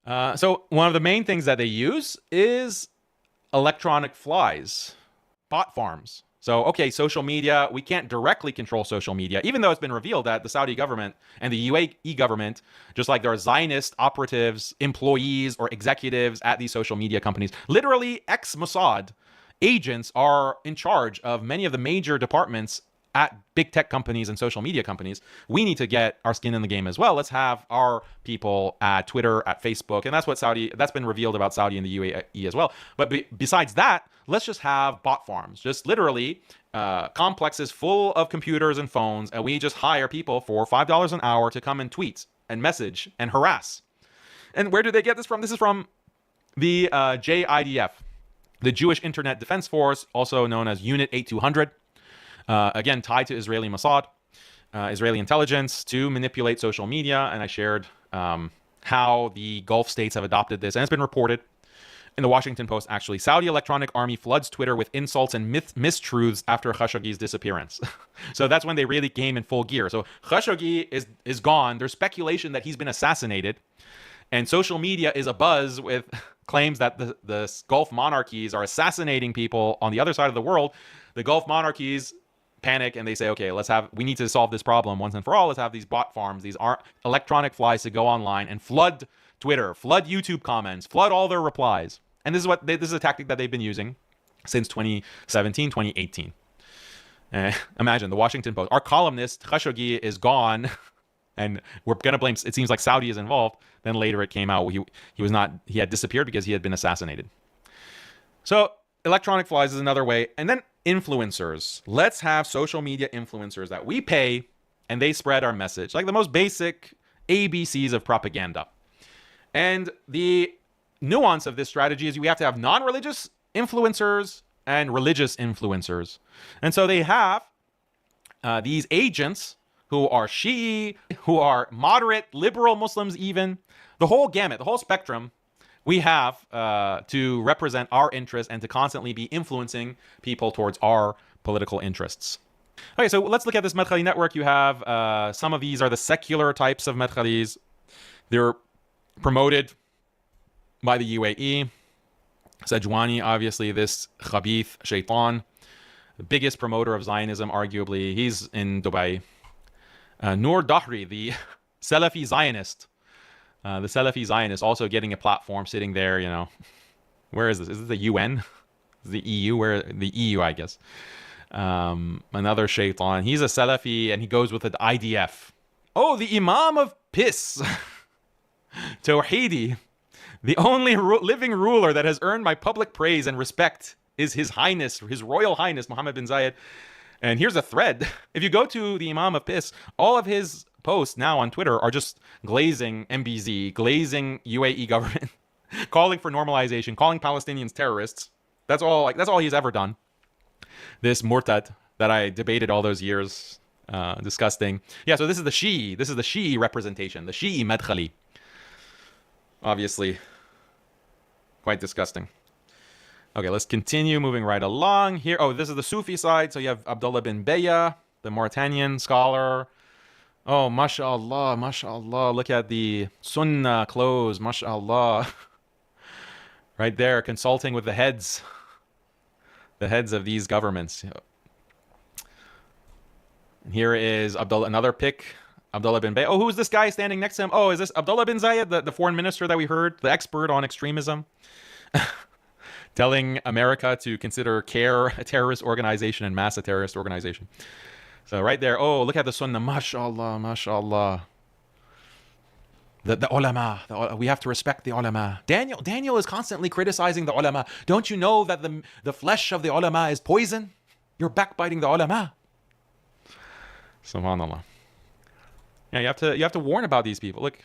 So one of the main things that they use is electronic flies, bot farms. So, okay, social media, we can't directly control social media, even though it's been revealed that the Saudi government and the UAE government, just like there are Zionist operatives, employees, or executives at these social media companies, literally ex-Mossad agents are in charge of many of the major departments at big tech companies and social media companies. We need to get our skin in the game as well. Let's have our people at Twitter, at Facebook, and that's been revealed about Saudi and the UAE as well. But besides that, let's just have bot farms, just literally complexes full of computers and phones, and we just hire people for $5 an hour to come and tweet and message and harass. And where do they get this from? This is from the JIDF, the Jewish Internet Defense Force, also known as Unit 8200. Again, tied to Israeli Mossad, Israeli intelligence to manipulate social media. And I shared how the Gulf states have adopted this. And it's been reported in the Washington Post, actually. Saudi Electronic Army floods Twitter with insults and mistruths after Khashoggi's disappearance. So that's when they really came in full gear. So Khashoggi is gone. There's speculation that he's been assassinated. And social media is abuzz with claims that the Gulf monarchies are assassinating people on the other side of the world. The Gulf monarchies panic and they say, okay, we need to solve this problem once and for all. Let's have these bot farms, these electronic flies to go online and flood Twitter, flood YouTube comments, flood all their replies. And this is a tactic that they've been using since 2017, 2018. Imagine the Washington Post. Our columnist Khashoggi is gone, and we're gonna blame. It seems like Saudi is involved. Then later it came out he was not. He had disappeared because he had been assassinated. So electronic flies is another way, and then influencers. Let's have social media influencers that we pay and they spread our message, like the most basic ABCs of propaganda. And the nuance of this strategy is we have to have non-religious influencers and religious influencers. And so they have these agents who are Shi'i, who are moderate, liberal Muslims even, the whole gamut, the whole spectrum. We have to represent our interests and to constantly be influencing people towards our political interests. Okay, so let's look at this Madkhali network. You have some of these are the secular types of Madkhalis. They're promoted by the UAE. Sajwani, obviously, this Khabith Shaitan, the biggest promoter of Zionism, arguably. He's in Dubai. Noor Dahri, the Salafi Zionist. The Salafi Zionist also getting a platform, sitting there, where is this? Is this the UN? The EU? Where the EU, I guess. Another shaitan. He's a Salafi and he goes with the IDF. Oh, the Imam of Piss. Tawhidi. The only living ruler that has earned my public praise and respect is His Highness, His Royal Highness, Mohammed bin Zayed. And here's a thread. If you go to the Imam of Piss, all of his posts now on Twitter are just glazing MBZ, glazing UAE government, calling for normalization, calling Palestinians terrorists. That's all he's ever done. This Murtad that I debated all those years, disgusting. Yeah, so this is the Shi'i representation, the Shi'i Madkhali. Obviously, quite disgusting. Okay, let's continue moving right along here. Oh, this is the Sufi side. So you have Abdullah bin Bayya, the Mauritanian scholar. Oh, mashallah, mashallah. Look at the Sunnah clothes, mashallah. Right there, consulting with the heads of these governments. And here is another pic. Abdullah bin Bayy. Oh, who's this guy standing next to him? Oh, is this Abdullah bin Zayed, the foreign minister that we heard, the expert on extremism? Telling America to consider CARE a terrorist organization and mass a terrorist organization. So right there, oh, look at the Sunnah, mashallah, mashallah. The ulama, we have to respect the ulama. Daniel is constantly criticizing the ulama. Don't you know that the flesh of the ulama is poison? You're backbiting the ulama. Subhanallah. Yeah, you have to warn about these people. Look,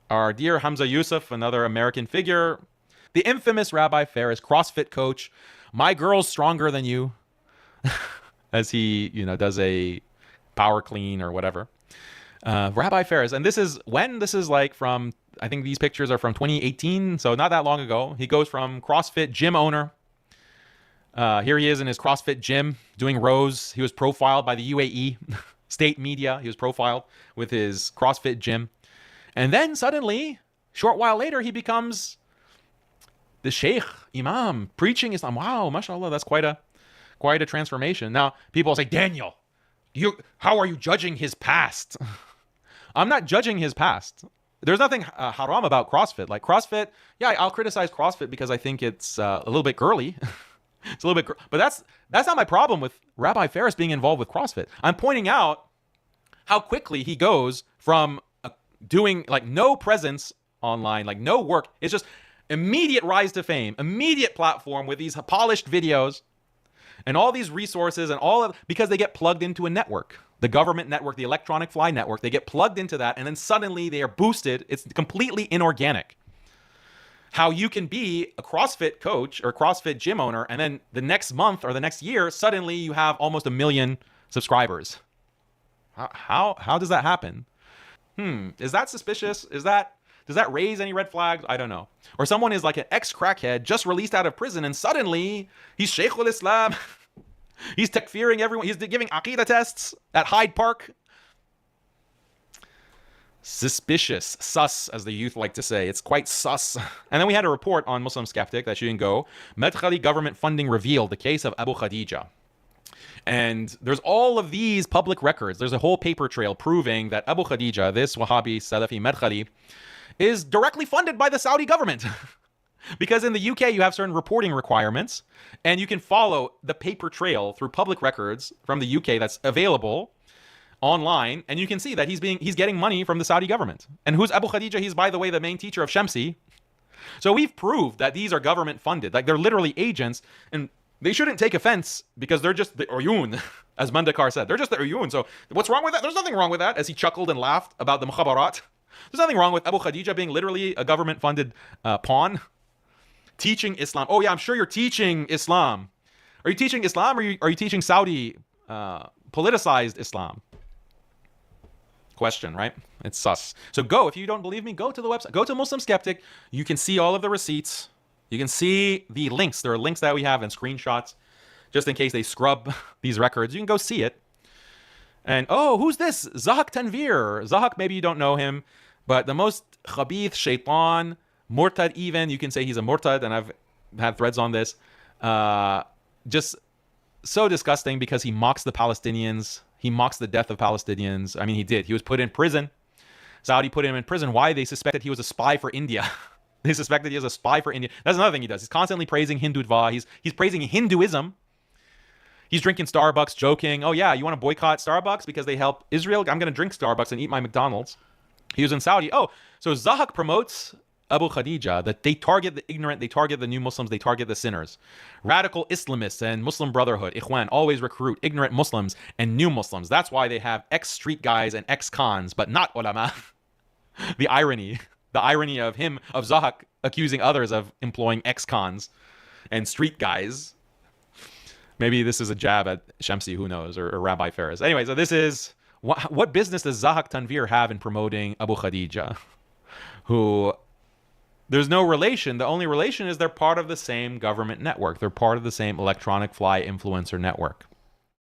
our dear Hamza Yusuf, another American figure, the infamous Rabbi Ferris, CrossFit coach. My girl's stronger than you, as he does a power clean or whatever. Rabbi Ferris, and this is like from, I think these pictures are from 2018, so not that long ago. He goes from CrossFit gym owner. Here he is in his CrossFit gym doing rows. He was profiled by the UAE state media. He was profiled with his CrossFit gym. And then suddenly Short while later, he becomes the sheikh, imam, preaching Islam. Wow, mashallah, that's quite a transformation. Now, people say, Daniel, how are you judging his past? I'm not judging his past. There's nothing haram about CrossFit. Like CrossFit, yeah, I'll criticize CrossFit because I think it's a little bit girly. It's a little bit, but that's not my problem with Rabbi Ferris being involved with CrossFit. I'm pointing out how quickly he goes from doing like no presence online, like no work. It's just immediate rise to fame, immediate platform with these polished videos and all these resources and because they get plugged into a network. The government network, the electronic fly network, they get plugged into that and then suddenly they are boosted. It's completely inorganic. How you can be a CrossFit coach or CrossFit gym owner and then the next month or the next year, suddenly you have almost 1 million subscribers. How does that happen? Is that suspicious? Does that raise any red flags? I don't know. Or someone is like an ex-crackhead just released out of prison and suddenly he's Sheikhul Islam. He's takfiring everyone. He's giving aqidah tests at Hyde Park. Suspicious. Sus, as the youth like to say. It's quite sus. And then we had a report on Muslim Skeptic that shouldn't go. Madkhali government funding revealed the case of Abu Khadija. And there's all of these public records. There's a whole paper trail proving that Abu Khadija, this Wahhabi Salafi Madkhali, is directly funded by the Saudi government. Because in the UK, you have certain reporting requirements, and you can follow the paper trail through public records from the UK that's available online, and you can see that he's getting money from the Saudi government. And who's Abu Khadija? He's, by the way, the main teacher of Shamsi. So we've proved that these are government funded. Like, they're literally agents, and they shouldn't take offense because they're just the uyun, as Mandakar said. They're just the uyun. So what's wrong with that? There's nothing wrong with that, as he chuckled and laughed about the mukhabarat. There's nothing wrong with Abu Khadija being literally a government-funded pawn. Teaching Islam. Oh yeah, I'm sure you're teaching Islam. Are you teaching Islam or are you teaching Saudi politicized Islam? Question, right? It's sus. So if you don't believe me, go to the website. Go to Muslim Skeptic. You can see all of the receipts. You can see the links. There are links that we have and screenshots just in case they scrub these records. You can go see it. And who's this? Zahak Tanvir. Zahak, maybe you don't know him, but the most khabith shaitan, Murtad even, you can say he's a Murtad, and I've had threads on this. Just so disgusting because he mocks the Palestinians. He mocks the death of Palestinians. I mean, he did. He was put in prison. Saudi put him in prison. Why? They suspected he was a spy for India. They suspected he was a spy for India. That's another thing he does. He's constantly praising Hindutva. He's praising Hinduism. He's drinking Starbucks, joking. Oh yeah, you want to boycott Starbucks because they help Israel? I'm going to drink Starbucks and eat my McDonald's. He was in Saudi. Oh, so Zahak promotes Abu Khadija, that they target the ignorant, they target the new Muslims, they target the sinners. Radical Islamists and Muslim Brotherhood, Ikhwan, always recruit ignorant Muslims and new Muslims. That's why they have ex-street guys and ex-cons, but not ulama. The irony of Zahak accusing others of employing ex-cons and street guys. Maybe this is a jab at Shamsi, who knows, or Rabbi Ferris. Anyway, so this is, what business does Zahak Tanvir have in promoting Abu Khadija? Who... There's no relation. The only relation is they're part of the same government network. They're part of the same electronic fly influencer network.